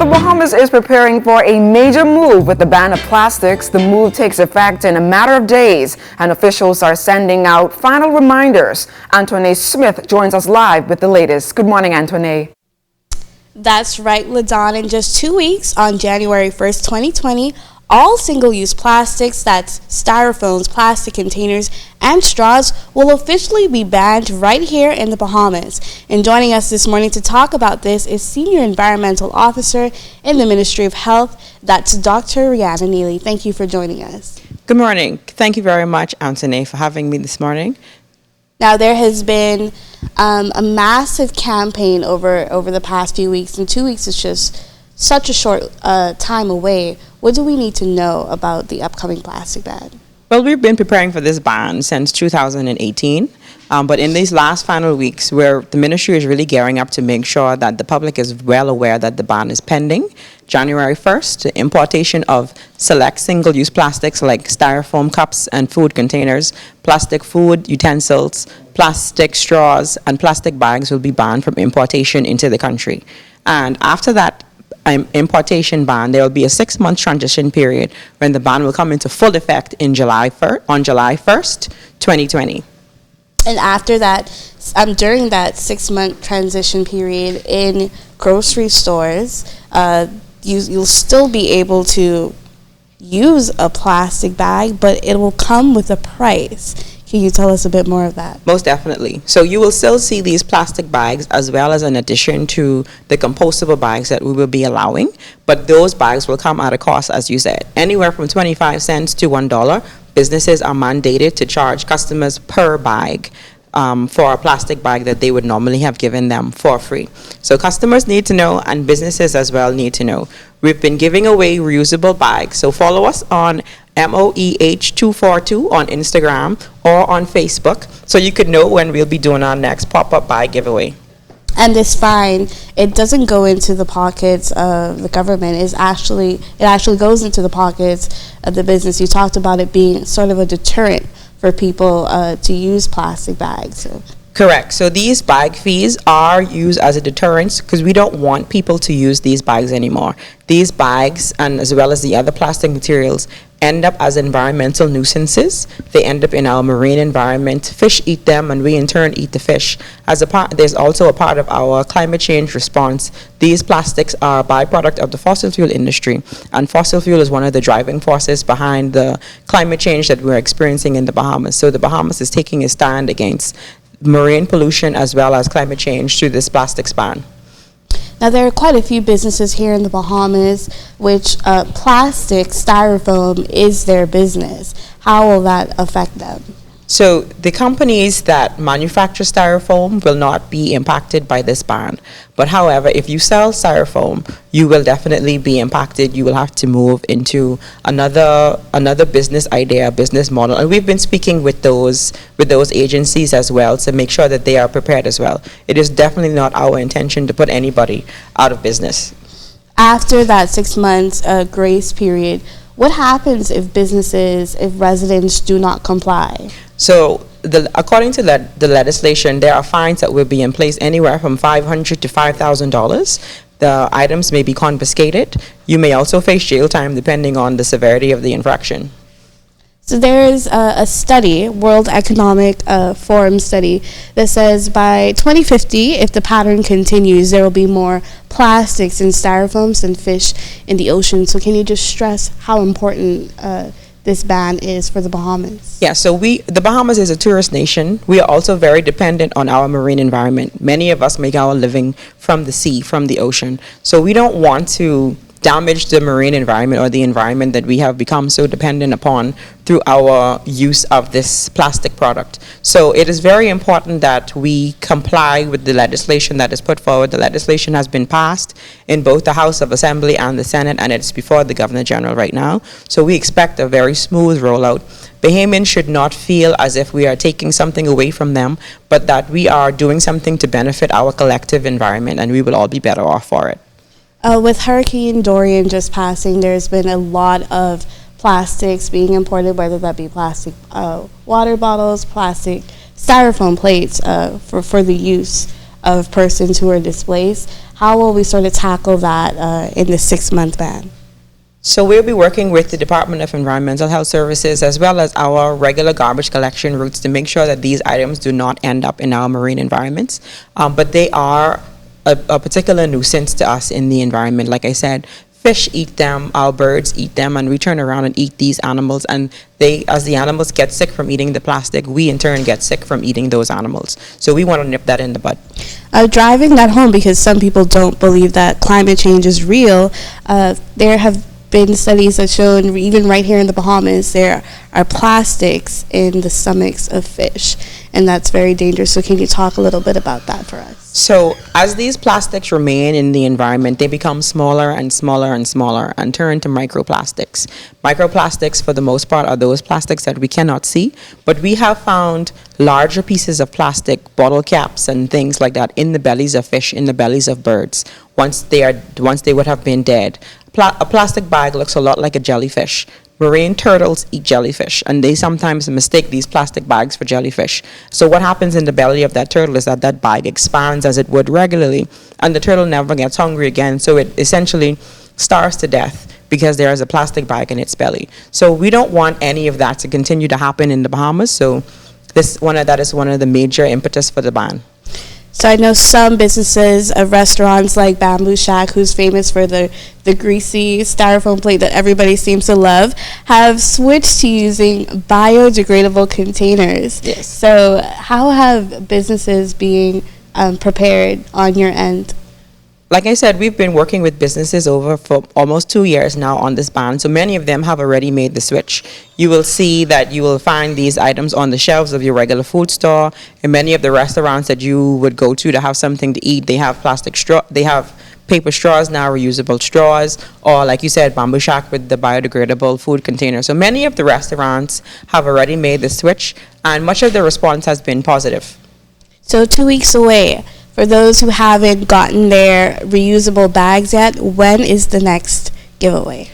The Bahamas is preparing for a major move with the ban of plastics. The move takes effect in a matter of days, and officials are sending out final reminders. Antoinette Smith joins us live with the latest. Good morning, Antoinette. That's right, LaDon. In just 2 weeks, on January 1st, 2020, all single-use plastics, that's styrofoams, plastic containers, and straws, will officially be banned right here in the Bahamas. And joining us this morning to talk about this is Senior Environmental Officer in the Ministry of Health, that's Dr. Rihanna Neely. Thank you for joining us. Good morning. Thank you very much, Anthony, for having me this morning. Now, there has been a massive campaign over the past few weeks, and 2 weeks is just such a short time away. What do we need to know about the upcoming plastic ban? Well, we've been preparing for this ban since 2018, but in these last final weeks, where the ministry is really gearing up to make sure that the public is well aware that the ban is pending. January 1st, the importation of select single-use plastics like styrofoam cups and food containers, plastic food utensils, plastic straws, and plastic bags will be banned from importation into the country. And after that importation ban, there will be a 6-month transition period when the ban will come into full effect on July 1st, 2020. And after that, during that 6-month transition period in grocery stores, you'll still be able to use a plastic bag, but it will come with a price. Can you tell us a bit more of that? Most definitely. So you will still see these plastic bags as well as an addition to the compostable bags that we will be allowing, but those bags will come at a cost, as you said, anywhere from 25 cents to $1. Businesses are mandated to charge customers per bag for a plastic bag that they would normally have given them for free. So customers need to know, and businesses as well need to know. We've been giving away reusable bags. So follow us on MOEH242 on Instagram or on Facebook so you could know when we'll be doing our next pop-up bag giveaway. And this fine, it doesn't go into the pockets of the government. It actually goes into the pockets of the business. You talked about it being sort of a deterrent for people to use plastic bags. So. Correct. So these bag fees are used as a deterrent because we don't want people to use these bags anymore. These bags, and as well as the other plastic materials, end up as environmental nuisances. They end up in our marine environment. Fish eat them, and we in turn eat the fish. There's also a part of our climate change response. These plastics are a byproduct of the fossil fuel industry, and fossil fuel is one of the driving forces behind the climate change that we're experiencing in the Bahamas. So the Bahamas is taking a stand against marine pollution as well as climate change through this plastics ban. Now, there are quite a few businesses here in the Bahamas which plastic, styrofoam is their business. How will that affect them? So the companies that manufacture styrofoam will not be impacted by this ban. But however, if you sell styrofoam, you will definitely be impacted. You will have to move into another business idea, business model. And we've been speaking with those agencies as well to make sure that they are prepared as well. It is definitely not our intention to put anybody out of business. After that 6 months grace period, what happens if residents do not comply? So according to the legislation, there are fines that will be in place anywhere from $500 to $5,000. The items may be confiscated. You may also face jail time depending on the severity of the infraction. So there is a study, World Economic Forum study, that says by 2050, if the pattern continues, there will be more plastics and styrofoams than fish in the ocean. So can you just stress how important this ban is for the Bahamas? Yeah, so the Bahamas is a tourist nation. We are also very dependent on our marine environment. Many of us make our living from the sea, from the ocean. So we don't want to damage the marine environment or the environment that we have become so dependent upon through our use of this plastic product. So it is very important that we comply with the legislation that is put forward. The legislation has been passed in both the House of Assembly and the Senate, and it's before the Governor General right now. So we expect a very smooth rollout. Bahamians should not feel as if we are taking something away from them, but that we are doing something to benefit our collective environment, and we will all be better off for it. With Hurricane Dorian just passing, there's been a lot of plastics being imported, whether that be plastic water bottles, plastic styrofoam plates for the use of persons who are displaced. how will we sort of tackle that in the 6-month ban? So we'll be working with the Department of Environmental Health Services as well as our regular garbage collection routes to make sure that these items do not end up in our marine environments. But they are a particular nuisance to us in the environment. Like I said, fish eat them, our birds eat them, and we turn around and eat these animals. And as the animals get sick from eating the plastic, we in turn get sick from eating those animals. So we want to nip that in the bud. Driving that home, because some people don't believe that climate change is real, there have been studies that shown even right here in the Bahamas there are plastics in the stomachs of fish, and that's very dangerous. So can you talk a little bit about that for us? So as these plastics remain in the environment, they become smaller and smaller and smaller and turn to microplastics. Microplastics, for the most part, are those plastics that we cannot see, but we have found larger pieces of plastic, bottle caps and things like that in the bellies of fish, in the bellies of birds, once they would have been dead. A plastic bag looks a lot like a jellyfish. Marine turtles eat jellyfish, and they sometimes mistake these plastic bags for jellyfish. So what happens in the belly of that turtle is that bag expands as it would regularly, and the turtle never gets hungry again, so it essentially starves to death because there is a plastic bag in its belly. So we don't want any of that to continue to happen in the Bahamas, so that is one of the major impetus for the ban. So I know some businesses, restaurants like Bamboo Shack, who's famous for the greasy styrofoam plate that everybody seems to love, have switched to using biodegradable containers. Yes. So how have businesses being prepared on your end? Like I said, we've been working with businesses for almost 2 years now on this ban, so many of them have already made the switch. You will see that you will find these items on the shelves of your regular food store. In many of the restaurants that you would go to have something to eat, they have they have paper straws now, reusable straws, or like you said, Bamboo Shack with the biodegradable food container. So many of the restaurants have already made the switch, and much of the response has been positive. So 2 weeks away. For those who haven't gotten their reusable bags yet, when is the next giveaway?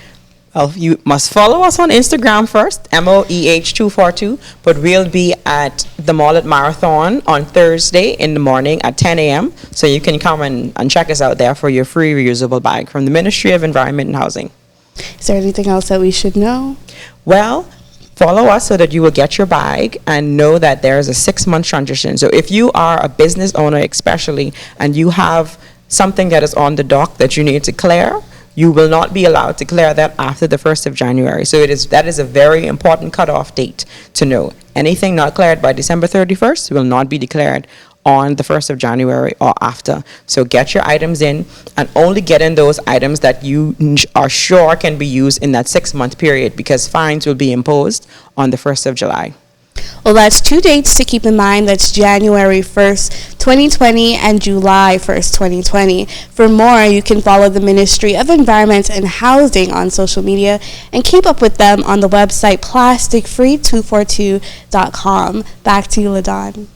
Well, you must follow us on Instagram first, MOEH242, but we'll be at the Mall at Marathon on Thursday in the morning at 10 a.m. So you can come and check us out there for your free reusable bag from the Ministry of Environment and Housing. Is there anything else that we should know? Well, follow us so that you will get your bag and know that there is a 6-month transition. So if you are a business owner especially and you have something that is on the dock that you need to clear, you will not be allowed to clear that after the 1st of January. So that is a very important cutoff date to know. Anything not cleared by December 31st will not be declared on the 1st of January or after. So get your items in and only get in those items that you are sure can be used in that 6-month period, because fines will be imposed on the 1st of July. Well, that's 2 dates to keep in mind. That's January 1st, 2020 and July 1st, 2020. For more, you can follow the Ministry of Environment and Housing on social media and keep up with them on the website plasticfree242.com. Back to you, LaDon.